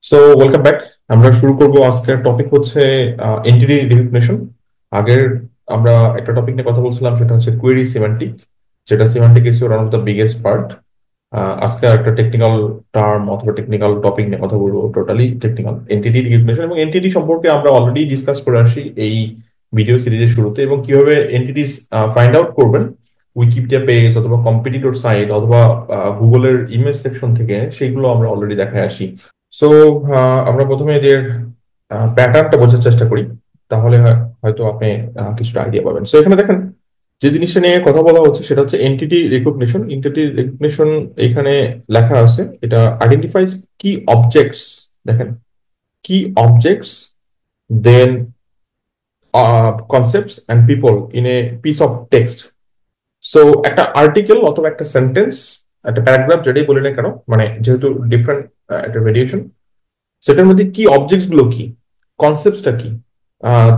So welcome back. আমরা শুরু করব। আজকের টপিক হচ্ছে এন্টিটি রিকগনিশন। আগের আমরা একটা টপিক নিয়ে কথা বলছিলাম, সেটা হচ্ছে কোয়েরি সিমেন্টিক, যেটা semantic is one of the biggest part. আজকে একটা টেকনিক্যাল টার্ম অথবা টেকনিক্যাল টপিক নিয়ে কথা বলবো, টোটালি টেকনিক্যাল এন্টিটি রিকগনিশন। এবং এন্টিটি সম্পর্কে আমরা অলরেডি ডিসকাস করে আসি এই ভিডিও সিরিজের শুরুতে, এবং কিভাবে এন্টিটিস ফাইন্ড আউট করবেন উইকিপিডিয়া পেজ অথবা কম্পিটিটর সাইট অথবা গুগলের ইমেজ সেকশন থেকে, সেগুলো আমরা অলরেডি দেখায় আসি। সো আমরা প্রথমে এদের প্যাটার্নটা বোঝার চেষ্টা করি, তাহলে হয়তো আপনি কিছুটা আইডিয়া পাবেন। সো এখানে দেখেন, যে জিনিসটা নিয়ে কথা বলা হচ্ছে সেটা হচ্ছে এন্টিটি রিকগনিশন। এন্টিটি রিকগনিশন এখানে লেখা আছে, এটা আইডেন্টিফাইজ কি অবজেক্টস। দেখেন, key objects, then concepts and people in a piece of text. So একটা আর্টিকেল অথবা একটা সেন্টেন্স, একটা প্যারাগ্রাফ, যেটাই বলি না কেন, মানে যেহেতু ডিফারেন্ট একটা ভেরিয়েশন, সেটার মধ্যে কি অবজেক্টস গুলো কি, কনসেপ্টসটা কি,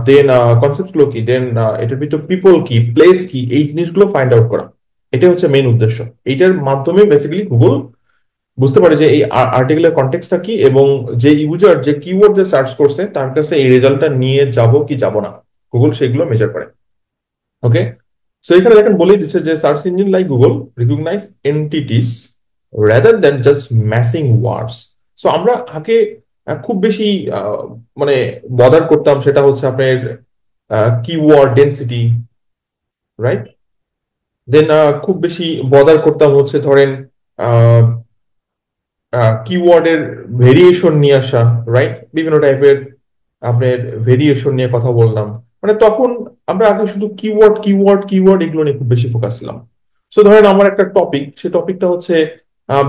দেন কনসেপ্টস গুলো কি, দেন এটার ভিতর পিপল কি, প্লেস কি, এই জিনিসগুলো ফাইন্ড আউট করা। এটা হচ্ছে মেইন উদ্দেশ্য। এইটার মাধ্যমে বেসিক্যালি গুগল বুঝতে পারে যে এই আর্টিকেলের কনটেক্সটটা কি, এবং যে ইউজার যে কিওয়ার্ড দিয়ে সার্চ করছে তার কাছে এই রেজাল্টটা নিয়ে যাব কি যাব না, গুগল সেগুলো মেজার করে। ওকে। সো এখানে দেখেন বলেই দিচ্ছে যে search engine like Google recognise entities rather than just matching words. So আমরা আগে খুব বেশি মানে বদার করতাম, সেটা হচ্ছে আপনার কিওয়ার্ড ডেন্সিটি, রাইট। দেন খুব বেশি বদার করতাম হচ্ছে ধরেন কিওয়ার্ডের ভেরিয়েশন নিয়ে আসা, রাইট। বিভিন্ন টাইপের আপনার ভেরিয়েশন নিয়ে কথা বললাম। মানে তখন আমরা আগে শুধু কিওয়ার্ড কিওয়ার্ড কিওয়ার্ড এগুলো নিয়ে খুব বেশি ফোকাস ছিলাম। সো ধরেন আমার একটা টপিক, সেই টপিকটা হচ্ছে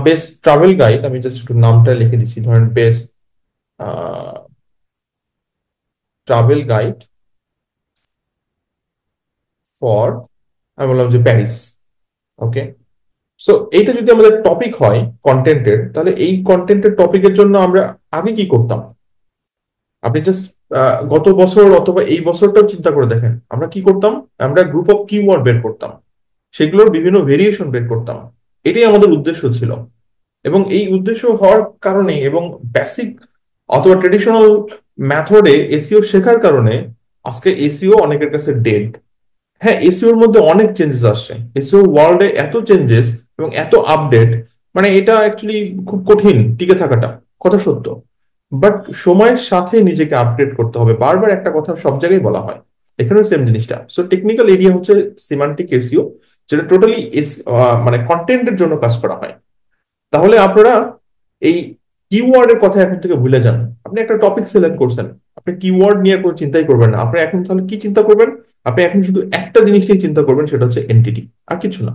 বেস্ট ট্রাভেল গাইড। আমি জাস্ট একটু নামটা লিখে দিচ্ছি, ধরেন বেস্ট ট্রাভেল গাইড ফর, আমি বললাম যে প্যারিস। ওকে। সো এইটা যদি আমাদের টপিক হয় কন্টেন্টের, তাহলে এই কন্টেন্টের টপিকের জন্য আমরা আগে কি করতাম? আপনি জাস্ট গত বছর অথবা এই বছরটাও চিন্তা করে দেখেন, আমরা কি করতাম। আমরা গ্রুপ অফ কিওয়ার্ড বের করতাম, সেগুলোর বিভিন্ন ভেরিয়েশন বের করতাম। এটাই আমাদের উদ্দেশ্য ছিল। এবং এই উদ্দেশ্য হওয়ার কারণে এবং বেসিক অথবা ট্রেডিশনাল মেথডে এসইও শেখার কারণে আজকে এসইও অনেকের কাছে ডেড। হ্যাঁ, এসইওর মধ্যে অনেক চেঞ্জেস আসছে, এসইও ওয়ার্ল্ডে এত চেঞ্জেস এবং এত আপডেট, মানে এটা অ্যাকচুয়ালি খুব কঠিন টিকে থাকাটা, কথা সত্য। বাট সময়ের সাথে নিজেকে আপডেট করতে হবে, বারবার একটা কথা সব জায়গায় বলা হয়, এখানেও সেম জিনিসটা। সো টেকনিক্যাল এরিয়া হচ্ছে সিমান্টিক এসইও, যেটা টোটালি মানে কন্টেন্টের জন্য কাজ করা হয়। তাহলে আপনারা এই কিওয়ার্ডের কথা এখন থেকে ভুলে যান। আপনি একটা টপিক সিলেক্ট করছেন, আপনি কিওয়ার্ড নিয়ে কোনো চিন্তাই করবেন না। আপনি এখন তাহলে কি চিন্তা করবেন? আপনি এখন শুধু একটা জিনিস নিয়ে চিন্তা করবেন, সেটা হচ্ছে এনটিটি, আর কিছু না,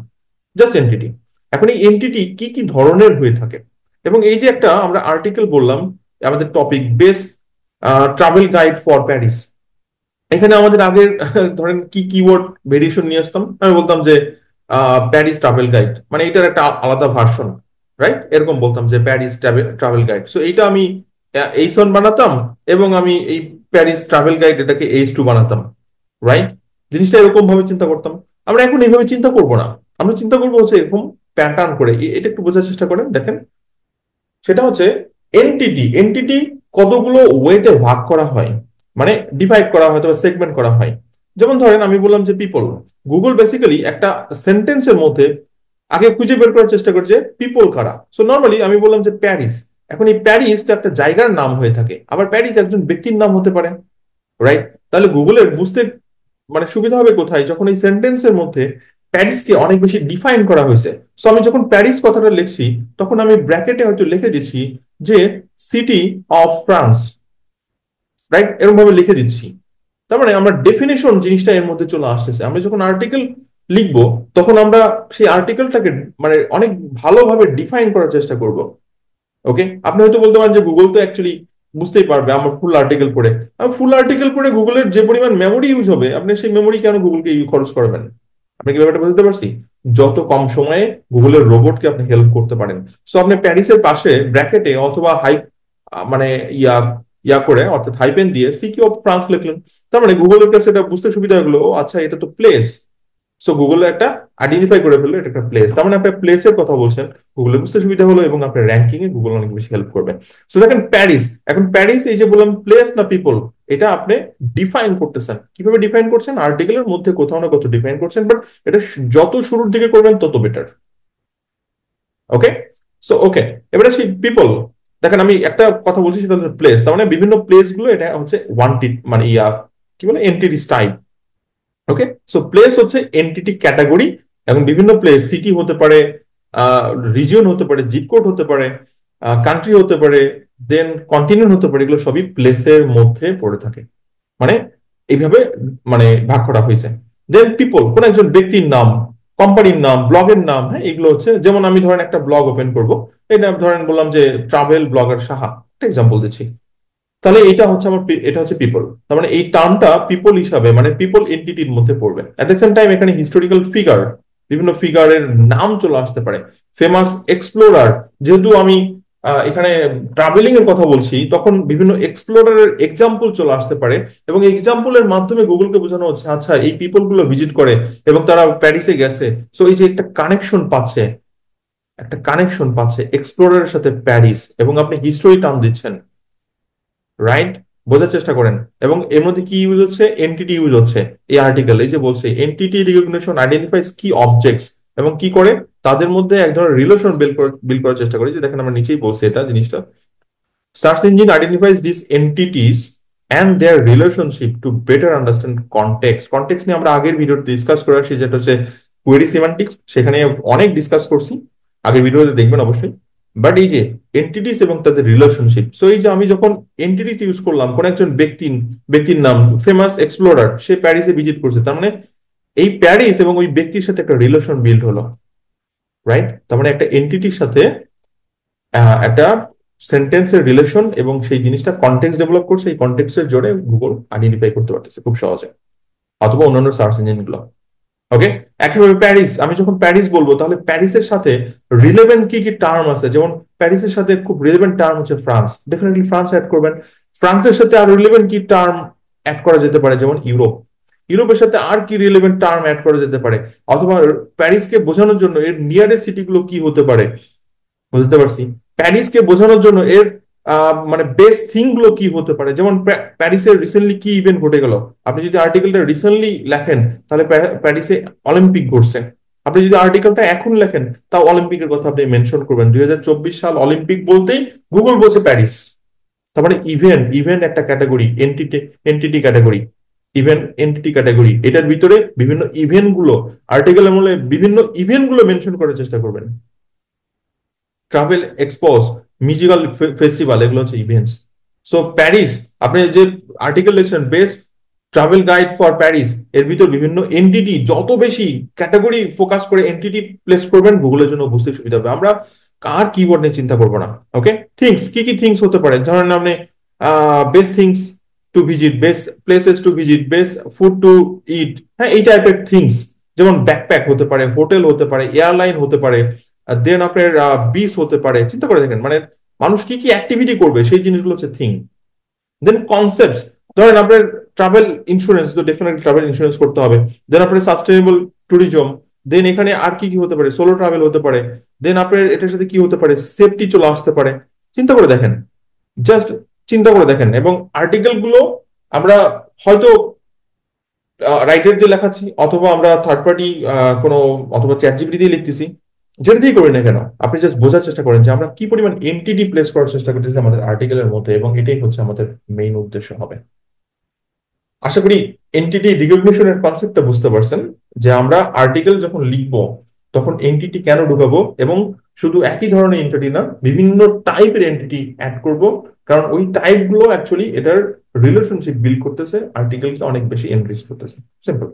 জাস্ট এনটিটি। এখন এই এনটিটি কি কি ধরনের হয়ে থাকে, এবং এই যে একটা আমরা আর্টিকেল বললাম, আমাদের topic best travel guide for Paris, এখানে আমাদের আগের ধরেন কি কিওয়ার্ড ভেরিয়েশন নিয়ে আসতাম, আমি বলতাম যে প্যারিস ট্রাভেল গাইড, মানে এটার একটা আলাদা ভার্সন, রাইট। এরকম বলতাম যে প্যারিস ট্রাভেল গাইড। সো এইটা আমি H1 বানাতাম, এবং আমি এই প্যারিস ট্রাভেল গাইড এটাকে H2 বানাতাম, রাইট। জিনিসটা এরকম ভাবে চিন্তা করতাম। আমরা এখন এইভাবে চিন্তা করব না, আমরা চিন্তা করবো হচ্ছে এরকম প্যাটার্ন করে। এটা একটু বোঝার চেষ্টা করেন, দেখেন। সেটা হচ্ছে এনটিটি। এনটিটি কতগুলো ওয়েতে ভাগ করা হয়, মানে ডিভাইড করা হয় অথবা সেগমেন্ট করা হয়। যেমন ধরেন আমি বললাম যে পিপল, গুগল বেসিক্যালি একটা সেন্টেন্সের মধ্যে আগে খুঁজে বের করার চেষ্টা করছে পিপল কারা। সো নর্মালি আমি বললাম যে প্যারিস, এখন এই প্যারিসটা একটা জায়গার নাম হয়ে থাকে, আবার প্যারিস একজন ব্যক্তির নাম হতে পারে, রাইট। তাহলে গুগলের বুঝতে মানে সুবিধা হবে কোথায়, যখন এই সেন্টেন্সের মধ্যে প্যারিসকে অনেক বেশি ডিফাইন করা হয়েছে। সো আমি যখন প্যারিস কথাটা লিখছি, তখন আমি ব্র্যাকেটে হয়তো লিখে দিচ্ছি যে সিটি অফ ফ্রান্স, রাইট, এরকম ভাবে লিখে দিচ্ছি। তার মানে আমরা ডেফিনেশন জিনিসটা এর মধ্যে চলে আসতেছে। আমরা যখন আর্টিকেল লিখবো, তখন আমরা সেই আর্টিকেলটাকে মানে অনেক ভালোভাবে ডিফাইন করার চেষ্টা করব। ওকে। আপনি হয়তো বলতে পারেন যে গুগল তো অ্যাকচুয়ালি বুঝতেই পারবে আমার ফুল আর্টিকেল পড়ে। আমি ফুল আর্টিকেল পড়ে গুগলের যে পরিমাণ মেমোরি ইউজ হবে, আপনি সেই মেমোরি কেন গুগলকে খরচ করবেন? আপনি কি ব্যাপারটা বুঝতে পারছি? যত কম সময়ে গুগলের রোবটকে আপনি হেল্প করতে পারেন। সো আপনি প্যারিসের পাশে ব্র্যাকেটে অথবা মানে ইয়া ইয়া করে, অর্থাৎ হাইপেন দিয়ে সিটি অফ ফ্রান্স লিখলেন। তার মানে গুগলের কাছে এটা বুঝতে সুবিধা হলো, ও আচ্ছা এটা তো প্লেস, সো গুগলে একটা আইডেন্টিফাই করে ফেললো এটা একটা প্লেস, তার মানে আপনার প্লেসের কথা বলছেন, গুগলে বুঝতে সুবিধা হলো এবং আপনার র্যাঙ্কিং এ গুগল অনেক বেশি হেল্প করবে। সো দেখেন প্যারিস, এখন প্যারিস এই যে বললাম প্লেস না পিপল, এটা আপনি ডিফাইন করতেছেন, কিভাবে ডিফাইন করছেন, আর্টিকেলের মধ্যে কোথাও না কোথাও ডিফাইন করছেন, বাট এটা যত শুরুর দিকে করবেন তত বেটার। ওকে, সো ওকে, এবারে আসি পিপল। দেখেন আমি একটা কথা বলছি সেটা হচ্ছে প্লেস, তার মানে বিভিন্ন প্লেস গুলো এটা হচ্ছে মানে কি বলে এন্টিটিস টাইপ। ওকে, সো প্লেস হচ্ছে এন্টিটি ক্যাটাগরি, এবং বিভিন্ন প্লেস সিটি হতে পারে, রিজিয়ন হতে পারে, জিপ কোড হতে পারে, কান্ট্রি হতে পারে, দেন কন্টিনেন্ট হতে পারে, এগুলো সবই প্লেসের মধ্যে পড়ে থাকে। মানে এইভাবে মানে ভাগ করা হয়েছে। দেন পিপল কোন একজন ব্যক্তির নাম, কোম্পানির নাম, ব্লগের নাম, হ্যাঁ এগুলো হচ্ছে, যেমন আমি ধরেন একটা ব্লগ ওপেন করব, এটা ধরেন বললাম যে ট্রাভেল ব্লগার সাহা, একটা এক্সাম্পল দিচ্ছি, তাহলে এটা হচ্ছে এটা হচ্ছে পিপল, তার মানে এই টার্মটা পিপল হিসাবে মানে পিপল এন্টিটির মধ্যে পড়বে। এট দ্য সেম টাইম এখানে হিস্টোরিক্যাল ফিগার, বিভিন্ন ফিগারের নাম চলে আসতে পারে, ফেমাস এক্সপ্লোরার, যেহেতু আমি এখানে ট্রাভেলিং এর কথা বলছি তখন বিভিন্ন এক্সপ্লোরারের এক্সাম্পল চলে আসতে পারে, এবং এক্সাম্পলের মাধ্যমে গুগলকে বোঝানো হচ্ছে আচ্ছা এই পিপল গুলো ভিজিট করে এবং তারা প্যারিসে গেছে। সো এই যে একটা কানেকশন পাচ্ছে, একটা কানেকশন পাচ্ছে এক্সপ্লোরারের সাথে প্যারিস, এবং আপনি হিস্টোরি টার্ম দিচ্ছেন, রাইট? বোঝার চেষ্টা করেন। এবং এর মধ্যে কি ইউজ হচ্ছে, এনটিটি ইউজ হচ্ছে। এই আর্টিকেল এই যে বলছে এনটিটি রিকগনিশন আইডেন্টিফাইস কি অবজেক্টস, এবং কি করে তাদের মধ্যে এক ধরনের রিলেশন বিল্ড করার চেষ্টা করি, যে দেখেন আমরা নিচেই বলছি এটা জিনিসটা, search engine identifies this entities and their relationship to better understand context. Context নিয়ে আমরা আগের ভিডিওতে ডিসকাস করে আসছি, যেটা হচ্ছে কোয়েরি সিমান্টিক্স, সেখানে অনেক ডিসকাস করছি, আগের ভিডিওতে দেখবেন অবশ্যই। বাট এই যে এন্টিটিস এবং তাদের রিলেশনশিপ, সো এই যে আমি যখন এন্টিটিস ইউজ করলাম, কোন একজন ব্যক্তির নাম ফেমাস এক্সপ্লোরার, সে প্যারিসে ভিজিট করছে, তার মানে এই প্যারিস এবং ওই ব্যক্তির সাথে একটা রিলেশন বিল্ড হলো, রাইট? তার মানে একটা এন্টিটির সাথে একটা সেন্টেন্সের রিলেশন এবং সেই জিনিসটা কন্টেক্সট ডেভেলপ করছে, এই কন্টেক্সটের জোরে গুগল আইডেন্টিফাই করতে পারতেছে খুব সহজে, অথবা অন্যান্য সার্চ ইঞ্জিন গুলো। ওকে, একেবারে প্যারিস, আমি যখন প্যারিস বলবো তাহলে প্যারিসের সাথে রিলেভেন্ট কি কি টার্ম আছে, যেমন প্যারিসের সাথে খুব রিলেভেন্ট টার্ম হচ্ছে ফ্রান্স, ডেফিনেটলি ফ্রান্স অ্যাড করবেন। ফ্রান্সের সাথে আর রিলেভেন্ট কি টার্ম অ্যাড করা যেতে পারে, যেমন ইউরোপ, ইউরোপের সাথে আর কি রিলেভেন্ট টার্ম অ্যাড করা যেতে পারে, অথবা প্যারিসকে বোঝানোর জন্য এর নিয়ারেস্ট সিটি গুলো কি হতে পারে, বুঝতে পারছি। প্যারিসকে বোঝানোর জন্য এর মানে বেস্ট থিং গুলো কি হতে পারে, যেমন প্যারিসের রিসেন্টলি কি ইভেন্ট ঘটে গেল, আপনি যদি আর্টিকেলটা রিসেন্টলি লেখেন তাহলে প্যারিসে অলিম্পিক ঘটছে, আপনি যদি আর্টিকেলটা এখন লেখেন তাও অলিম্পিকের কথা আপনি মেনশন করবেন, 2024 সাল অলিম্পিক বলতেই গুগল বলছে প্যারিস। তার মানে ইভেন্ট, ইভেন্ট একটা category, entity category, event entity category, এটার ভিতরে বিভিন্ন ইভেন্ট গুলো, আর্টিকেলের মূলে বিভিন্ন ইভেন্ট গুলো মেনশন করার চেষ্টা করবেন। ট্রাভেল এক্সপোজ, মিউজিক্যাল ফেস্টিভ্যাল, এগুলো হচ্ছে ইভেন্টস। সো প্যারিস, আপনি যে আর্টিকেল লিখছেন best travel guide for Paris, এর ভিতর বিভিন্ন এনটিটি, যত বেশি ক্যাটাগরি ফোকাস করে এনটিটি প্লেস করবেন গুগলের জন্য বুঝতে সুবিধা হবে। আমরা কার কিওয়ার্ড নিয়ে চিন্তা করবো না। ওকে, থিংস, কি কি থিংস হতে পারে, ধরেন আপনি best things to visit, best places to visit, best food to eat, হ্যাঁ এই টাইপের থিংস, যেমন ব্যাকপ্যাক হতে পারে, হোটেল হতে পারে, এয়ারলাইন হতে পারে, দেন আপনার বিচ হতে পারে, চিন্তা করে দেখেন মানে মানুষ কি কি অ্যাক্টিভিটি করবে সেই জিনিসগুলো হচ্ছে থিং। দেন কনসেপ্ট, ধরেন আপনার ট্রাভেল ইন্স্যুরেন্স, তো ডেফিনেটলি ট্রাভেল ইন্স্যুরেন্স করতে হবে। দেন আপনার সাস্টেনেবল ট্যুরিজম, দেন এখানে আর কি কি হতে পারে, সোলো ট্রাভেল হতে পারে, দেন আপনার এটার সাথে কি হতে পারে, সেফটি চলে আসতে পারে। চিন্তা করে দেখেন, জাস্ট চিন্তা করে দেখেন। এবং আর্টিকেল গুলো আমরা হয়তো রাইটার দিয়ে লেখাচ্ছি, অথবা আমরা থার্ড পার্টি কোনো, অথবা চ্যাট জিপিটি দিয়ে লিখতেছি, যেটা দিয়ে করি না কেন, আপনি জাস্ট বোঝার চেষ্টা করেন যে আমরা কি পরিমাণ এনটিটি প্লেস করার চেষ্টা করতেছি আমাদের আর্টিকেলের মধ্যে, এবং এটাই হচ্ছে আমাদের মেইন উদ্দেশ্য হবে। আশা করি এনটিটি রিকগনিশনের কনসেপ্টটা বুঝতে পারছেন, যে আমরা আর্টিকেল যখন লিখবো তখন এনটিটি কেন ঢুকাবো, এবং শুধু একই ধরনের এন্টিটি না, বিভিন্ন টাইপের এন্টিটি অ্যাড করব, কারণ ওই টাইপ গুলো অ্যাকচুয়ালি এটার রিলেশনশিপ বিল্ড করতেছে, আর্টিকেলকে অনেক বেশি এনরিচ করতেছে। সিম্পল।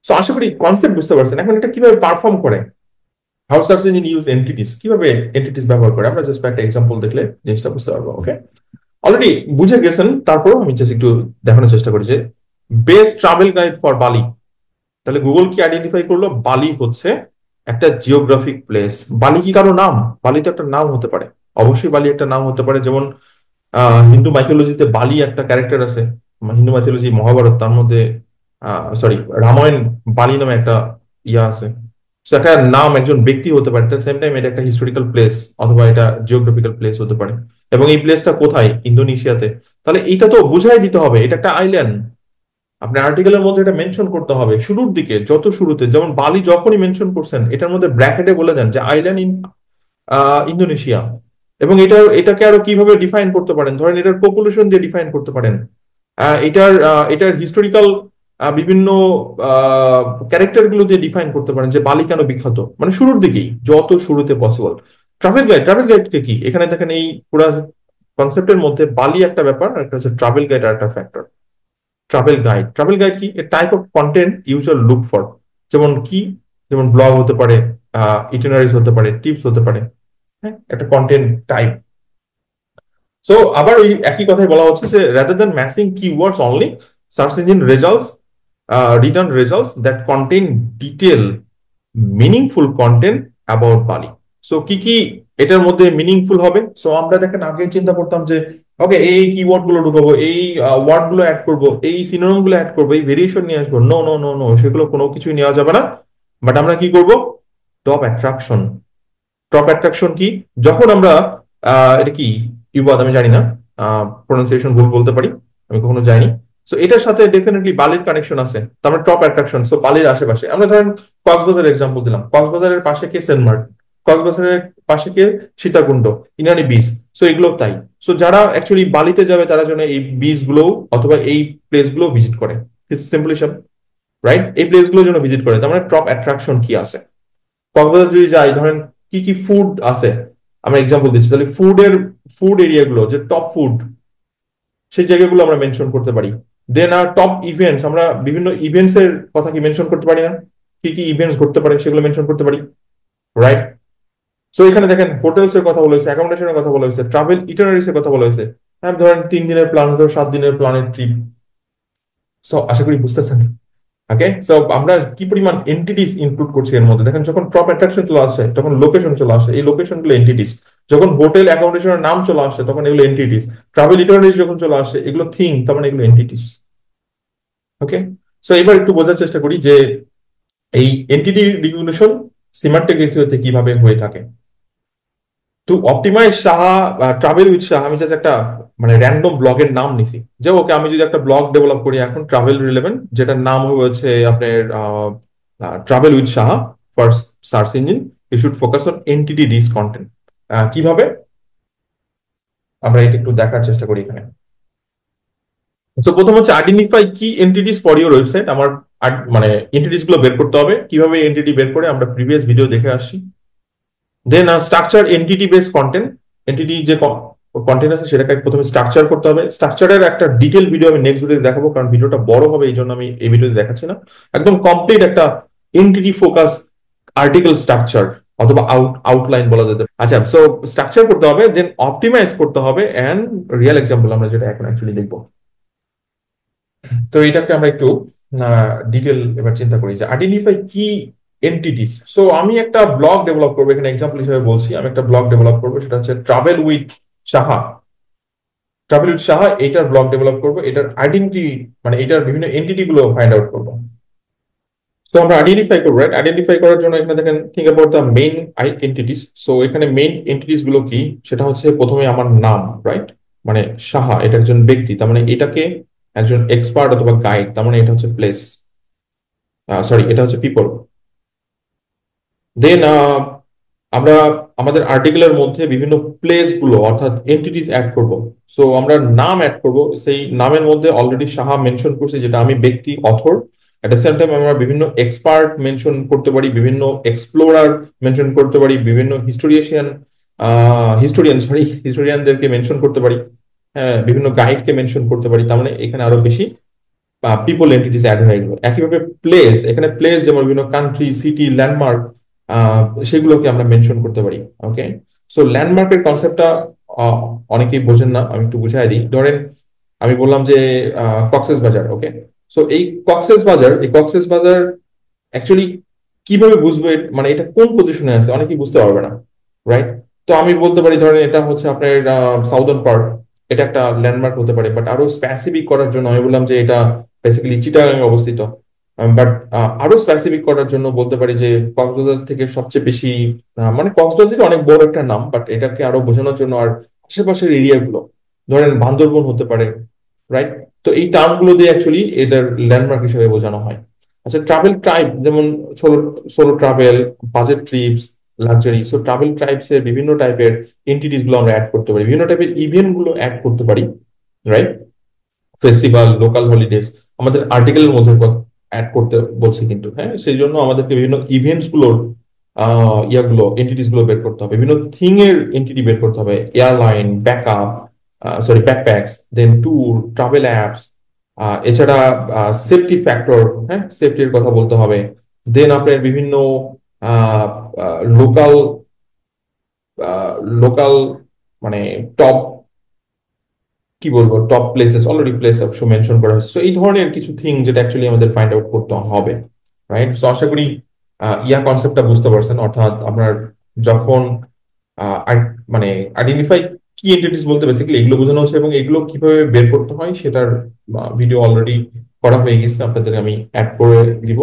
সো আশা করি কনসেপ্ট বুঝতে পারছেন। এখন এটা কিভাবে পারফর্ম করে, how search engine use entities, কিভাবে এন্টিটিস ব্যবহার করে, আমরা জাস্ট একটা এক্সাম্পল দেখলে জিনিসটা বুঝতে পারবো। ওকে, অলরেডি বুঝে গেছেন, তারপরও আমি জাস্ট একটু দেখানোর চেষ্টা করি যে বেস্ট ট্রাভেল গাইড ফর বালি, তাহলে গুগল কি আইডেন্টিফাই করলো, বালি হচ্ছে একটা জিওগ্রাফিক প্লেস। বালি কি কারো নাম? বালি তো একটা নাম হতে পারে, অবশ্যই বালি একটা নাম হতে পারে। যেমন হিন্দু মাইথোলজিতে বালি একটা ক্যারেক্টার আছে, হিন্দু মাইথোলজি মহাভারত, তার মধ্যে সরি, রামায়ণ বালি নামে একটা ইয়া আছে। So, একটা নাম একজন ব্যক্তি হতে পারে, এট সেম টাইম এটা একটা হিস্টোরিক্যাল প্লেস অথবা এটা জিওগ্রাফিক্যাল প্লেস হতে পারে। এবং এই প্লেসটা কোথায়? ইন্দোনেশিয়াতে। তাহলে এটা তো বুঝাই দিতে হবে এটা একটা আইল্যান্ড। আপনি আর্টিকেলের মধ্যে এটা মেনশন করতে হবে শুরুর দিকে, যত শুরুতে, যেমন বালি যখনই মেনশন করছেন এটার মধ্যে ব্র্যাকেটে বলে দেন যে আইল্যান্ড ইন ইন্দোনেশিয়া। এবং এটাকে আরো কিভাবে ডিফাইন করতে পারেন, ধরেন এটার পপুলেশন দিয়ে ডিফাইন করতে পারেন। এটার হিস্টোরিক্যাল বিভিন্ন ক্যারেক্টার গুলো দিয়ে ডিফাইন করতে পারেন যে বালি কেন বিখ্যাত, মানে শুরুর দিকেই, যত শুরুতে পসিবল। ট্রাভেল গাইড কি এখানে দেখেন, এই পুরো কনসেপ্টের মধ্যে বালি একটা ব্যাপার, আর একটা হচ্ছে ট্রাভেল গাইড আর একটা ফ্যাক্টর। ট্রাভেল গাইড কি? A type of content user look for. যেমন কি? যেমন ব্লগ হতে পারে, ইটিনারিজ হতে পারে, টিপস হতে পারে। হ্যাঁ, একটা কন্টেন্ট টাইপ। সো আবার ওই একই কথাই বলা হচ্ছে যে rather than matching keywords only, search engine results return results that contain detail meaningful content about বালি। সো কি কি এটার মধ্যে মিনিংফুল হবে? সো আমরা দেখেন আগে চিন্তা করতাম যে ওকে, এই কিওয়ার্ড গুলো ঢুকাবো, এই ওয়ার্ড গুলো অ্যাড করবো, এই সিনোনিম গুলো অ্যাড করবো, এই ভেরিয়েশন নিয়ে আসবো। নো নো নো নো, সেগুলো কোনো কিছুই নেওয়া যাবে না। বাট আমরা কি করব? Top attraction. টপ অ্যাট্রাকশন কি? যখন আমরা এটা কি ইউবাদ আমি জানি না, প্রোনাউন্সিয়েশন ভুল বলতে পারি, আমি কখনো যাইনি। সো এটার সাথে ডেফিনেটলি বালির কানেকশন আছে, তার মানে টপ অ্যাট্রাকশন। সো বালির আশেপাশে আমরা ধরেন কক্সবাজার এক্সাম্পল দিলাম, কক্সবাজারের পাশে কে? সেন্ট মার্টিন। কক্সবাজারের পাশে কে? সীতাকুণ্ড, ইনানি বিচ। সো এগুলো তাই। সো যারা অ্যাকচুয়ালি বালিতে যাবে তারা যেন এই বিচ গুলো অথবা এই প্লেস গুলো ভিজিট করে, সিম্পলি সব, রাইট? এই প্লেস গুলো যেন ভিজিট করে, তার মানে টপ অ্যাট্রাকশন কি আছে। কক্সবাজার যদি যাই, ধরেন কি কি ফুড আছে, আমরা এক্সাম্পল দিচ্ছি, তাহলে ফুড এরিয়া গুলো যে টপ ফুড, সেই জায়গাগুলো আমরা মেনশন করতে পারি। দেন আর টপ ইভেন্টস, আমরা বিভিন্ন ইভেন্টস এর কথা কি মেনশন করতে পারি না? কি কি ইভেন্টস ঘটতে পারে সেগুলো মেনশন করতে পারি, রাইট? সো এখানে দেখেন হোটেলস এর কথা বলা হয়েছে, অ্যাকোমোডেশনের কথা বলা হয়েছে, ট্রাভেল ইটানারিজ এর কথা বলা হয়েছে। হ্যাঁ, ধরেন 3 দিনের প্ল্যান হতো, 7 দিনের প্ল্যানের ট্রিপ। সো আশা করি বুঝতেছেন। ওকে, সো আমরা কি পরিমাণ এন্টিটিস ইনক্লুড করছি এর মধ্যে। দেখেন যখন টপ অ্যাট্রাকশন চলে আসে তখন লোকেশন চলে আসে, এই লোকেশন গুলো এন্টিটিস। যখন হোটেল অ্যাকোমোডেশনের নাম চলে আসে তখন এগুলো এন্টিটিস। ট্রাভেল ইটারনিটিস যখন চলে আসে এগুলো থিং, তার মানে এগুলো এন্টিটিস। ওকে, সো এবার একটু বোঝার চেষ্টা করি যে এই এন্টিটি রিকগনিশন সিমান্টিক এসইওতে কিভাবে হয়ে থাকে। তো optimise Saha, travel with Saha, আমি জাস্ট একটা মানে র্যান্ডম ব্লগের নাম নিছি যে ওকে আমি যদি একটা ব্লগ ডেভেলপ করি এখন ট্রাভেল রিলেভেন্ট, যেটার নাম হচ্ছে আপনার travel with Saha for search engine, you should focus on entity this content. কিভাবে? আমরা এটা একটু দেখার চেষ্টা করি এখানে। তো প্রথম হচ্ছে আইডেন্টিফাই কি এন্টিটিস ফর ইউর ওয়েবসাইট। আমার মানে এন্টিটিস গুলো বের করতে হবে। কিভাবে এন্টিটি বের করে আমরা প্রিভিয়াস ভিডিও দেখে আসছি। Then structure entity base content. Entity যে কন্টেন্ট আছে সেটাকে প্রথমে স্ট্রাকচার করতে হবে। স্ট্রাকচারের একটা ডিটেল ভিডিও আমি নেক্সট ভিডিওতে দেখাবো, কারণ ভিডিওটা বড় হবে, এই জন্য আমি এই ভিডিওতে দেখাচ্ছি না। একদম কমপ্লিট একটা এন্টিটি ফোকাস আর্টিকেল স্ট্রাকচার অথবা আউটলাইন বলা যেতে পারে। আচ্ছা, সো স্ট্রাকচার করতে হবে, দেন অপটিমাইজ করতে হবে, এন্ড রিয়েল এক্সাম্পল আমরা যেটা এখন অ্যাকচুয়ালি দেখবো। তো এটাকে আমরা একটু ডিটেল এবার চিন্তা করি যে আইডেন্টিফাই কি এন্টিটিস। সো আমি একটা ব্লগ ডেভেলপ করবো, এখানে এক্সাম্পল হিসেবে বলছি, আমি একটা ব্লগ ডেভেলপ করবো, সেটা হচ্ছে travel with Saha. Travel with Saha এটার ব্লগ ডেভেলপ করবো, এটার আইডেন্টিটি মানে এটার বিভিন্ন এন্টিটি গুলো ফাইন্ড আউট করবো। সো আমরা আইডেন্টিফাই করবো, রাইট? আইডেন্টিফাই করার জন্য এখানে দেখেন think about the main entities. So এখানে মেইন এন্টিটিস গুলো কি? সেটা হচ্ছে প্রথমে আমার নাম, রাইট? মানে সাহা এটা একজন ব্যক্তি, তার মানে এটাকে একজন এক্সপার্ট অথবা গাইড, তার মানে এটা হচ্ছে প্লেস, সরি এটা হচ্ছে পিপল। দেন আমরা আমাদের আর্টিকেলের মধ্যে বিভিন্ন প্লেস গুলো অর্থাৎ এন্টিটিস অ্যাড করব। সো আমরা নাম অ্যাড করব, সেই নামের মধ্যে অলরেডি সাহা মেনশন করছি যেটা আমি ব্যক্তি, author. At the same time আমরা বিভিন্ন এক্সপার্ট মেনশন করতে পারি, বিভিন্ন এক্সপ্লোরার মেনশন করতে পারি, বিভিন্ন হিস্টোরিয়ানদেরকে মেনশন করতে পারি, হ্যাঁ, বিভিন্ন গাইডকে মেনশন করতে পারি। তার মানে এখানে আরো বেশি পিপল এন্টিটিস অ্যাড হয়ে গেল। একইভাবে প্লেস, এখানে প্লেস যেমন বিভিন্ন কান্ট্রি, সিটি, ল্যান্ডমার্ক, সেগুলোকে আমরা মেনশন করতে পারি। ওকে, সো ল্যান্ডমার্কের কনসেপ্টটা অনেকেই বোঝেন না, আমি একটু বুঝাই দিই। ধরেন আমি বললাম যে কক্সেস বাজার, ওকে। সো এই কক্সেস বাজার অ্যাকচুয়ালি কিভাবে বুঝবো মানে এটা কোন পজিশনে আছে, অনেকেই বুঝতে পারবে না, রাইট? তো আমি বলতে পারি ধরেন এটা হচ্ছে আপনার সাউদার্ন পার্ট, এটা একটা ল্যান্ডমার্ক হতে পারে। বাট আরো স্পেসিফিক করার জন্য আমি বললাম যে এটা বেসিক্যালি চিটাগাং অবস্থিত। বাট আরো স্পেসিফিক করার জন্য বলতে পারি যে কক্সবাজার থেকে সবচেয়ে বেশি মানে কক্সবাজার অনেক বড় একটা নাম, বাট এটাকে আরো বোঝানোর জন্য আর আশেপাশের এরিয়াগুলো, ধরেন বান্দরবন হতে পারে, রাইট? তো এই টার্মগুলো দিয়ে অ্যাকচুয়ালি এটার ল্যান্ডমার্ক হিসেবে বোঝানো হয়। আচ্ছা, ট্রাভেল টাইপ যেমন solo solo travel, budget TRIPS, luxury. So travel types এর বিভিন্ন টাইপের এন্টিটিস গুলো আমরা অ্যাড করতে পারি, বিভিন্ন টাইপের ইভেন্ট গুলো অ্যাড করতে পারি, রাইট? ফেস্টিভ্যাল, লোকাল হলিডেজ আমাদের আর্টিকেলের মধ্যে অ্যাড করতে বলছে কিন্তু, হ্যাঁ, সেই জন্য আমাদেরকে বিভিন্ন ইভেন্টস গুলোর ইয়াগুলো এন্টিটিস গুলো বের করতে হবে, বিভিন্ন থিং এর এন্টিটি বের করতে হবে, এয়ারলাইন, ব্যাকআপ, সরি ব্যাকপ্যাকস, দেন ট্যুর, ট্রাভেল অ্যাপস, এছাড়া সেফটি ফ্যাক্টর, হ্যাঁ, সেফটির কথা বলতে হবে। দেন আপনার বিভিন্ন লোকাল লোকাল মানে টপ, কি বলবো, টপ প্লেসেস, অলরেডি প্লেস অবশ্য মেনশন করা হয়েছে। So, এই ধরনের কিছু থিং যেটা অ্যাকচুয়ালি আমাদের ফাইন্ড আউট করতে হবে, রাইট? সো আশা করি ইয়া কনসেপ্টটা বুঝতে পারছেন। অর্থাৎ আপনার যখন মানে আইডেন্টিফাই কি এন্টিটিস বলতে বেসিক্যালি এগুলো বোঝানো হচ্ছে, এবং এগুলো কিভাবে বের করতে হয় সেটার ভিডিও অলরেডি করা হয়ে গেছে, আপনাদের আমি অ্যাড করে দিব,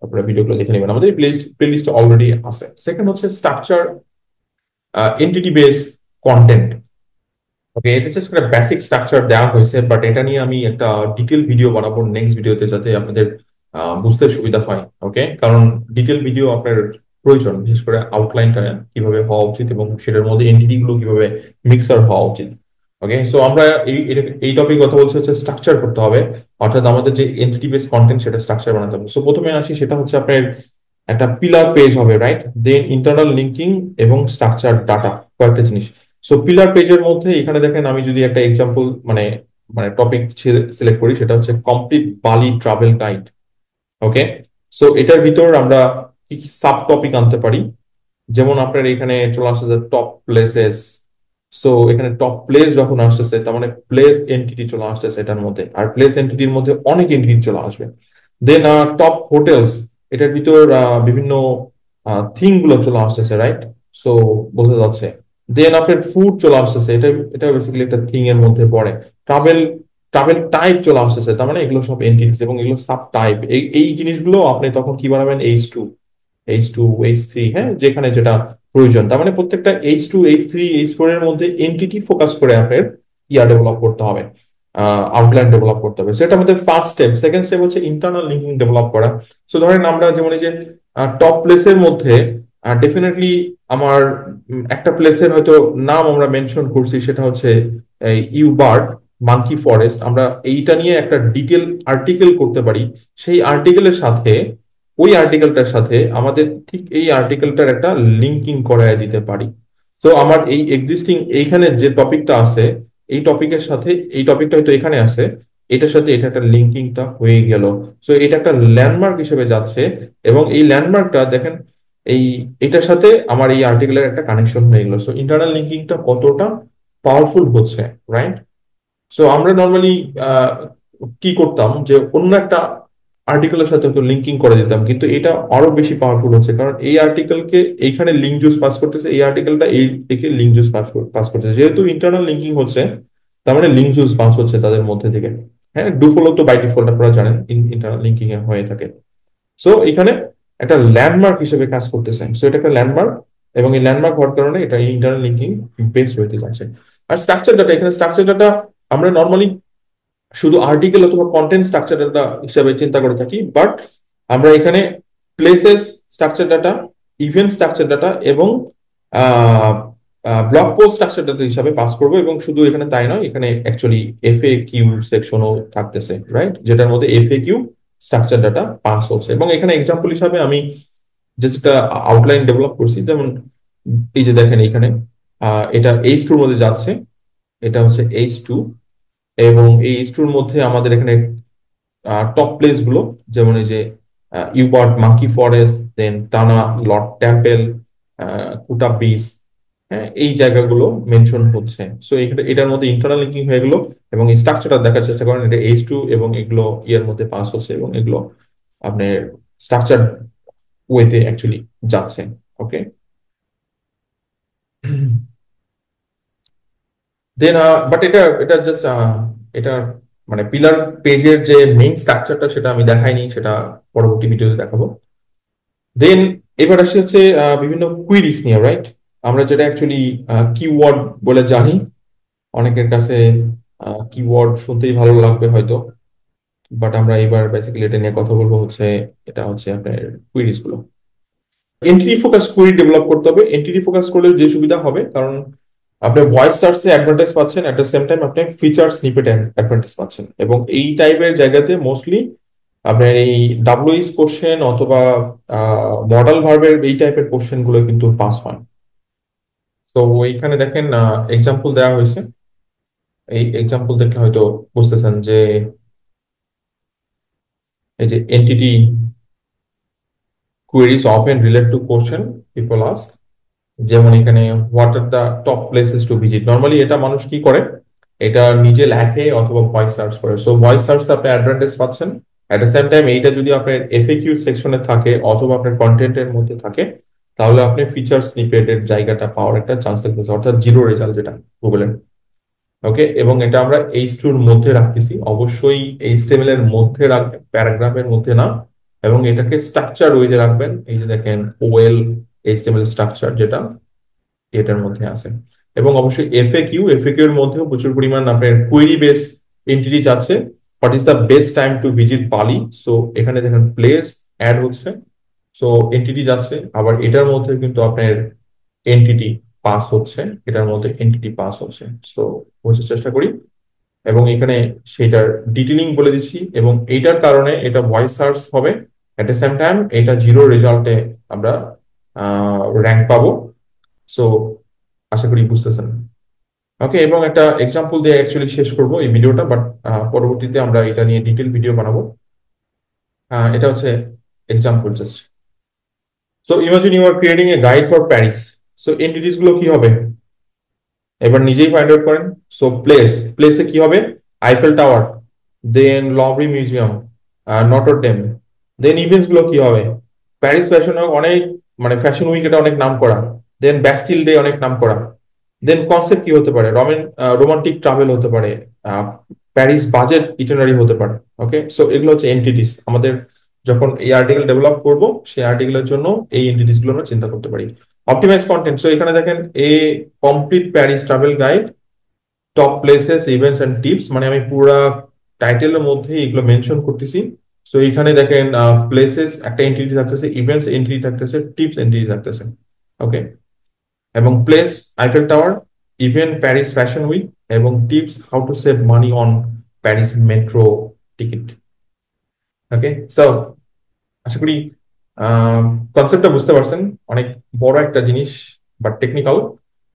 আপনারা ভিডিওগুলো দেখে নেবেন, আমাদের প্লেলিস্টে অলরেডি আছে। সেকেন্ড হচ্ছে স্ট্রাকচার, এন্টিটি বেস কন্টেন্ট। ওকে, এটা জাস্ট একটা বেসিক স্ট্রাকচার দেওয়া হয়েছে, বাট এটা নিয়ে আমি একটা ডিটেল ভিডিও বানাবো নেক্সট ভিডিওতে, যাতে আপনাদের বুঝতে সুবিধা হয়। ওকে, কারণ ডিটেল ভিডিও আপনার প্রয়োজন, বিশেষ করে আউটলাইনটা কিভাবে হওয়া উচিত এবং সেটার মধ্যে এন্টিটি গুলো কিভাবে মিক্সার হওয়া উচিত। ওকে, সো আমরা এই টপিক কথা বলছি হচ্ছে স্ট্রাকচার করতে হবে, অর্থাৎ আমাদের যে এন্টিটি বেস কন্টেন্ট সেটা স্ট্রাকচার বানাতে হবে। সো প্রথমে আসি, সেটা হচ্ছে আপনার একটা পিলার পেজ হবে, রাইট? দেন ইন্টারনাল লিঙ্কিং এবং স্ট্রাকচার ডাটা, কয়েকটা জিনিস। সো পিলার পেজের মধ্যে এখানে দেখেন, আমি যদি একটা এক্সাম্পল মানে মানে টপিক সিলেক্ট করি, সেটা হচ্ছে কমপ্লিট বালি ট্রাভেল গাইড। ওকে, সো এটার ভিতর আমরা কি কি সাব টপিক আনতে পারি, যেমন আপনার এখানে চলে আসছে যে টপ প্লেসেস। সো এখানে টপ প্লেস যখন আসতেছে, তার মানে প্লেস এন্টিটি চলে আসতেছে এটার মধ্যে, আর প্লেস এন্টিটির মধ্যে অনেক এন্টিটি চলে আসবে। দেন টপ হোটেলস, এটার ভিতর বিভিন্ন থিং গুলো চলে আসতেছে, রাইট? সো বোঝা যাচ্ছে। দেন আপনার ফুড চলে আসতেছে, এটা বেসিক্যালি একটা থিং এর মধ্যে পড়ে। ট্রাভেল ট্রাভেল টাইপ চলে আসতেছে, তার মানে এগুলো সব এন্টিটিস এবং এগুলো সাব টাইপ। এই জিনিসগুলো আপনি তখন কি বানাবেন, H2, H3, হ্যাঁ, যেখানে যেটা প্রয়োজন। তার মানে প্রত্যেকটা H2, H3, H4 এর মধ্যে এন্টিটি ফোকাস করে আপনার ডেভেলপ করতে হবে, আউটলাইন ডেভেলপ করতে হবে। সেটা আমাদের ফার্স্ট স্টেপ। সেকেন্ড স্টেপ হচ্ছে ইন্টারনাল লিঙ্কিং ডেভেলপ করা। সো ধরেন আমরা যেমন এই যে টপ প্লেসের মধ্যে ডেফিনেটলি আমার একটা প্লেসের হয়তো নাম আমরা মেনশন করছি, সেটা হচ্ছে ইউবার্ড মাঙ্কি ফরেস্ট। আমরা এইটা নিয়ে একটা ডিটেল আর্টিকেল করতে পারি। সেই আর্টিকেলের সাথে, ওই আর্টিকেলটার সাথে আমাদের ঠিক এই আর্টিকেলটার একটা লিঙ্কিং করায় দিতে পারি। তো আমার এই এক্সিস্টিং এইখানে যে টপিকটা আছে, এই টপিকের সাথে এই টপিকটা হয়তো এখানে আছে, এটার সাথে এটা একটা লিঙ্কিংটা হয়ে গেল। সো এটা একটা ল্যান্ডমার্ক হিসেবে যাচ্ছে, এবং এই ল্যান্ডমার্কটা দেখেন, এই এটার সাথে আমার এই আর্টিকেলের একটা কানেকশন হয়ে গেল। সো ইন্টারনাল লিঙ্কিংটা কতটা পাওয়ারফুল হচ্ছে, রাইট? সো আমরা নর্মালি কি করতাম, যে অন্য একটা আর্টিকেলের সাথে তো লিঙ্কিং করে দিতাম, কিন্তু এটা আরো বেশি পাওয়ারফুল হচ্ছে, কারণ এই আর্টিকেলকে এইখানে লিঙ্ক জুস পাস করতেছে, এই আর্টিকেলটা এই থেকে লিঙ্ক জুস পাস করতেছে। যেহেতু ইন্টারনাল লিঙ্কিং হচ্ছে, তার মানে লিঙ্ক জুস পাস হচ্ছে তাদের মধ্যে থেকে। হ্যাঁ, ডু ফলো তো বাই ডিফল্ট আপনারা জানেন ইন্টারনাল লিঙ্কিং এ হয়ে থাকে। সো এখানে একটা ল্যান্ডমার্ক হিসেবে কাজ করতেছে। সো এটা একটা ল্যান্ডমার্ক, এবং এই ল্যান্ডমার্ক হওয়ার কারণে এটা ইন্টারনাল লিঙ্কিং বেস হইতে যাচ্ছে। আর স্ট্রাকচার ডাটা, এখানে স্ট্রাকচার ডাটা আমরা নর্মালি শুধু আর্টিকেল অথবা কন্টেন্ট স্ট্রাকচার ডাটা হিসাবে চিন্তা করে থাকি, বাট আমরা এখানে places structure data, event structure data এবং ব্লগ পোস্ট স্ট্রাকচার ডাটা হিসাবে পাস করবো। এবং শুধু এখানে তাই নয়, এখানে অ্যাকচুয়ালি FAQ সেকশনও থাকতেছে, রাইট? যেটার মধ্যে FAQ স্ট্রাকচার ডাটা পাস হচ্ছে। এবং এখানে এক্সাম্পল হিসাবে আমি জাস্ট একটা আউটলাইন ডেভেলপ করছি, যেমন এই যে দেখেন এখানে এটা H2 এর মধ্যে যাচ্ছে, এটা হচ্ছে H2। এবং এই H2 এর মধ্যে আমাদের এখানে টপ প্লেস গুলো, যেমন এই যে ইউবার্ট মাঙ্কি ফরেস্ট, দেন টানা লর্ড টেম্পল, কুটা বিচ, হ্যাঁ, এই জায়গাগুলো মেনশন হচ্ছে। সো এটার মধ্যে ইন্টারনাল লিঙ্কিং হয়ে গেলো, এবং এই স্ট্রাকচারটা দেখার চেষ্টা করেন, এটা H2 এবং এগুলো ইয়ার মধ্যে পাস হচ্ছে, এবং এগুলো আপনার স্ট্রাকচার ওয়েতে অ্যাকচুয়ালি যাচ্ছে। ওকে, দেন বাট এটা এটা জাস্ট এটা মানে পিলার পেজের যে মেইন স্ট্রাকচারটা সেটা আমি দেখাইনি, সেটা পরবর্তী ভিডিওতে দেখাবো। দেন এবার আসি হচ্ছে বিভিন্ন কুইরিজ নিয়ে, রাইট? আমরা যেটা অ্যাকচুয়ালি কিওয়ার্ড বলে জানি, অনেকের কাছে কিওয়ার্ড শুনতেই ভালো লাগবে হয়তো, বাট আমরা এবার বেসিক্যালি এটা নিয়ে কথা বলবো হচ্ছে, এটা হচ্ছে আপনার কুইরিজ গুলো। এন্টিটি ফোকাস কুইরি ডেভেলপ করতে হবে। এন্টিটি ফোকাস করলে যে সুবিধা হবে, কারণ আপনি ভয়েস সার্চে অ্যাডভান্টেজ পাচ্ছেন, এট দ্য সেম টাইম আপনি ফিচার স্নিপেট অ্যাডভান্টেজ পাচ্ছেন, এবং এই টাইপের জায়গাতে মোস্টলি আপনার এই ডাব্লিউএইচ কোশ্চেন অথবা মডেল ভার্বের এই টাইপের কোশ্চেন গুলো কিন্তু পাস হয়। তো এইখানে দেখেন এক্সাম্পল দেওয়া হয়েছে, এই এক্সাম্পল দেখলে হয়তো বুঝতেছেন যে এই যে entity queries often relate to question people ask, যেমন এখানে what are the top places to visit. Normally এটা মানুষ কি করে, এটা নিজে লেখে অথবা ভয়েস সার্চ করে। সো ভয়েস সার্চ আপনি অ্যাডভান্টেজ পাচ্ছেন, এট দ্য সেম টাইম এইটা যদি আপনার এফএকিউ সেকশনে থাকে অথবা আপনার কন্টেন্টের মধ্যে থাকে, তাহলে আপনি ফিচার স্নিপেটের জায়গাটা পাওয়ার একটা চান্স থাকতেছে, অর্থাৎ জিরো রেজাল্ট যেটা গুগলের। ওকে, এবং এটা আমরা এইচ2 এর মধ্যে রাখতেছি, অবশ্যই এইচটিএমএল এর মধ্যে রাখবেন, প্যারাগ্রাফের মধ্যে না। এবং এটাকে স্ট্রাকচার ওয়েতে রাখবেন, এই যে দেখেন ওএল এইচটিএমএল স্ট্রাকচার যেটা এটার মধ্যে আছে। এবং অবশ্যই এফএকিউ, এফএকিউ এর মধ্যেও প্রচুর পরিমাণ আপনার কুয়েরি বেস এন্টিটি আছে। What is the best time to visit বালি? সো এখানে দেখেন প্লেস অ্যাড হচ্ছে, সো এন্টিটি যাচ্ছে। আবার এটার মধ্যে কিন্তু আপনার এন্টিটি পাস হচ্ছে, এটার মধ্যে এন্টিটি পাস হচ্ছে। সো বোঝার চেষ্টা করি, এবং এখানে সেটার ডিটেলিং বলে দিচ্ছি, এবং এইটার কারণে এটা ভয়েস সার্চ হবে, এট দ্য সেম টাইম এটা জিরো রেজাল্টে আমরা র্যাঙ্ক পাবো। সো আশা করি বুঝতেছেন। ওকে, এবং একটা এক্সাম্পল দিয়ে অ্যাকচুয়ালি শেষ করব এই ভিডিওটা, বাট পরবর্তীতে আমরা এটা নিয়ে ডিটেল ভিডিও বানাবো। এটা হচ্ছে example just. So imagine you are creating a guide for Paris. So entities গুলো কি হবে এবার নিজেই ফাইন্ড আউট করেন। সো প্লেসে কি হবে? আইফেল টাওয়ার, দেন লভরি মিউজিয়াম, নটর ডেম। দেন ইভেন্টস গুলো কি হবে? প্যারিস ফ্যাশন অনেক, মানে ফ্যাশন উইক এটা অনেক নাম করা। দেন ব্যাস্টিল ডে অনেক নাম করা। দেন কনসেপ্ট কি হতে পারে? রোমান্টিক ট্রাভেল হতে পারে, প্যারিস বাজেট ইটিনারি হতে পারে। ওকে, সো এগুলো হচ্ছে এন্টিটিস। আমাদের যখন এই আর্টিকেল ডেভেলপ করব, সেই আর্টিকেলের জন্য এই এন্টিটিস গুলো আমরা চিন্তা করতে পারি। অপটিমাইজ কন্টেন্ট, সো এখানে দেখেন a complete Paris travel guide, top places events and tips, মানে আমি পুরা টাইটেলের মধ্যে এগুলো মেনশন করতেছি। সো এখানে দেখেন প্লেসেস একটা এন্টিটি থাকতেছে, ইভেন্টস এন্টিটি থাকতেছে, টিপস এন্টিটি থাকতেছে। ওকে, এবং place Eiffel tower, event Paris fashion week, এবং tips how to save money on Paris metro ticket. Okay, so আশা করি কনসেপ্টটা বুঝতে পারছেন। অনেক বড় একটা জিনিস, বাট টেকনিক্যাল।